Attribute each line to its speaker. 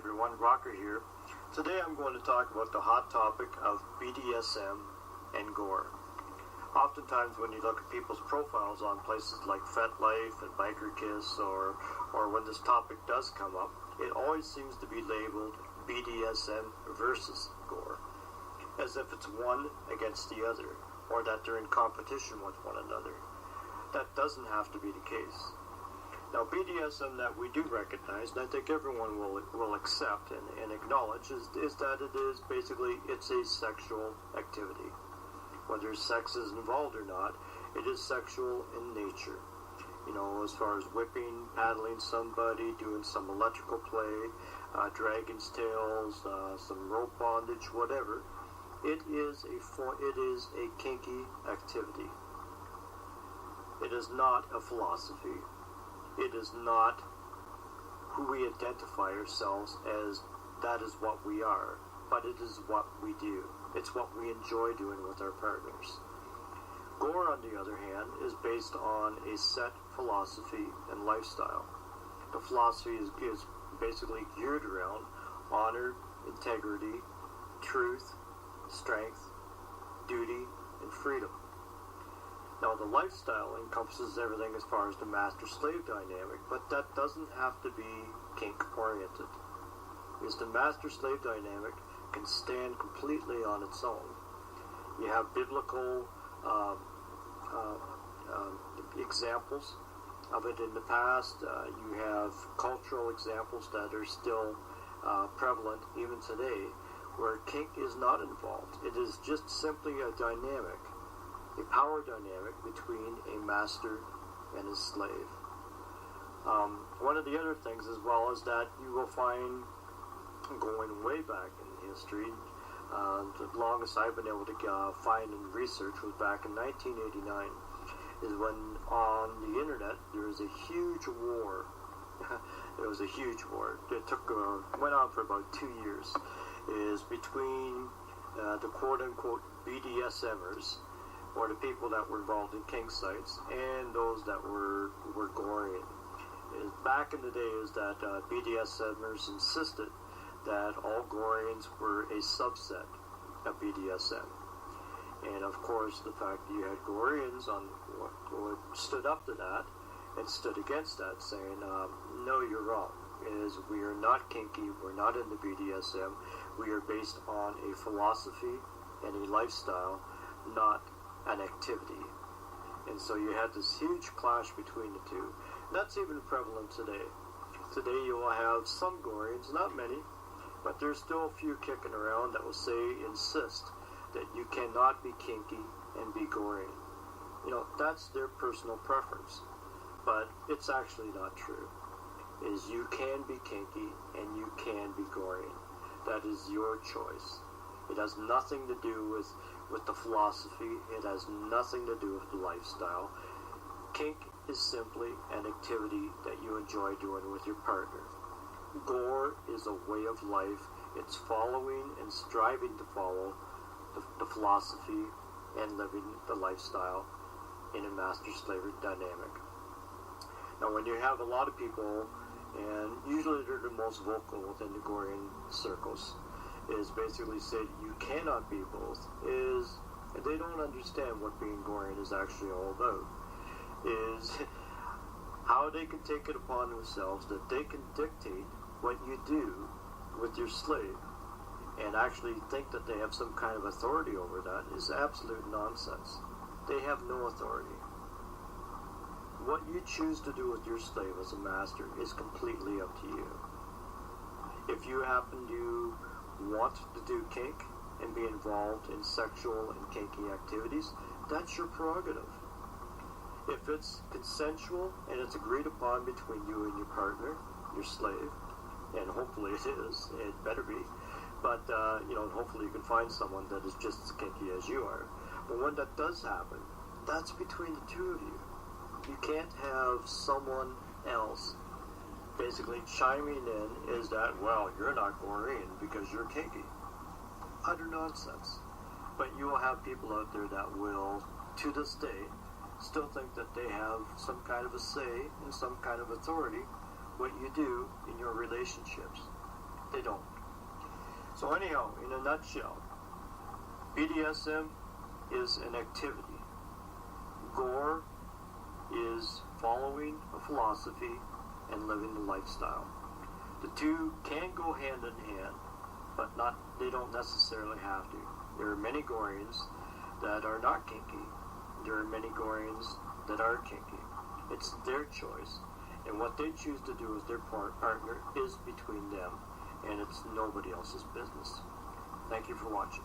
Speaker 1: everyone, Rocker here. Today I'm going to talk about the hot topic of BDSM and Gor. Oftentimes when you look at people's profiles on places like FetLife and Biker Kiss or when this topic does come up, it always seems to be labeled BDSM versus Gor, as if it's one against the other, or that they're in competition with one another. That doesn't have to be the case. Now, BDSM that we do recognize, and I think everyone will accept and acknowledge, is that it is basically, it's a sexual activity. Whether sex is involved or not, it is sexual in nature. You know, as far as whipping, paddling somebody, doing some electrical play, dragon's tails, some rope bondage, whatever. It is a kinky activity. It is not a philosophy. It is not who we identify ourselves as, that is what we are, but it is what we do. It's what we enjoy doing with our partners. Gor, on the other hand, is based on a set philosophy and lifestyle. The philosophy is basically geared around honor, integrity, truth, strength, duty, and freedom. Now, the lifestyle encompasses everything as far as the master-slave dynamic, but that doesn't have to be kink-oriented. Because the master-slave dynamic can stand completely on its own. You have biblical examples of it in the past. You have cultural examples that are still prevalent even today, where kink is not involved. It is just simply a dynamic, a power dynamic between a master and his slave. One of the other things as well is that you will find, going way back in history, the longest I've been able to find in research was back in 1989, is when on the internet there was a huge war. It was a huge war. It went on for about 2 years. Is between the quote-unquote BDSMers, or the people that were involved in kink sites, and those that were Gorean. Back in the day is that BDSMers insisted that all Goreans were a subset of BDSM. And of course, the fact that you had Goreans on what stood up to that and stood against that, saying, no, you're wrong. Is we are not kinky, we're not into BDSM, we are based on a philosophy and a lifestyle, not an activity. And so you had this huge clash between the two. That's even prevalent today. Today you will have some Goreans, not many, but there's still a few kicking around that will insist that you cannot be kinky and be Gorean. You know, that's their personal preference, but it's actually not true. Is you can be kinky and you can be Gorean. That is your choice. It has nothing to do with the philosophy. It has nothing to do with the lifestyle. Kink is simply an activity that you enjoy doing with your partner. Gor is a way of life. It's following and striving to follow the philosophy and living the lifestyle in a master-slave dynamic. Now, when you have a lot of people, and usually they're the most vocal within the Gorean circles, is basically say you cannot be both, and they don't understand what being Gorean is actually all about, is how they can take it upon themselves that they can dictate what you do with your slave, and actually think that they have some kind of authority over that is absolute nonsense. They have no authority. What you choose to do with your slave as a master is completely up to you. If you happen to want to do kink and be involved in sexual and kinky activities, that's your prerogative. If it's consensual and it's agreed upon between you and your partner, your slave, and hopefully it is, it better be, but hopefully you can find someone that is just as kinky as you are. But when that does happen, that's between the two of you. You can't have someone else basically chiming in, is that, well, you're not Gorean because you're kinky. Utter nonsense. But you will have people out there that will, to this day, still think that they have some kind of a say and some kind of authority what you do in your relationships. they don't. So anyhow, in a nutshell, BDSM is an activity. Gor is following a philosophy and living the lifestyle. The two can go hand in hand, but they don't necessarily have to. There are many Goreans that are not kinky. There are many Goreans that are kinky. It's their choice, and what they choose to do with their partner is between them, and it's nobody else's business. Thank you for watching.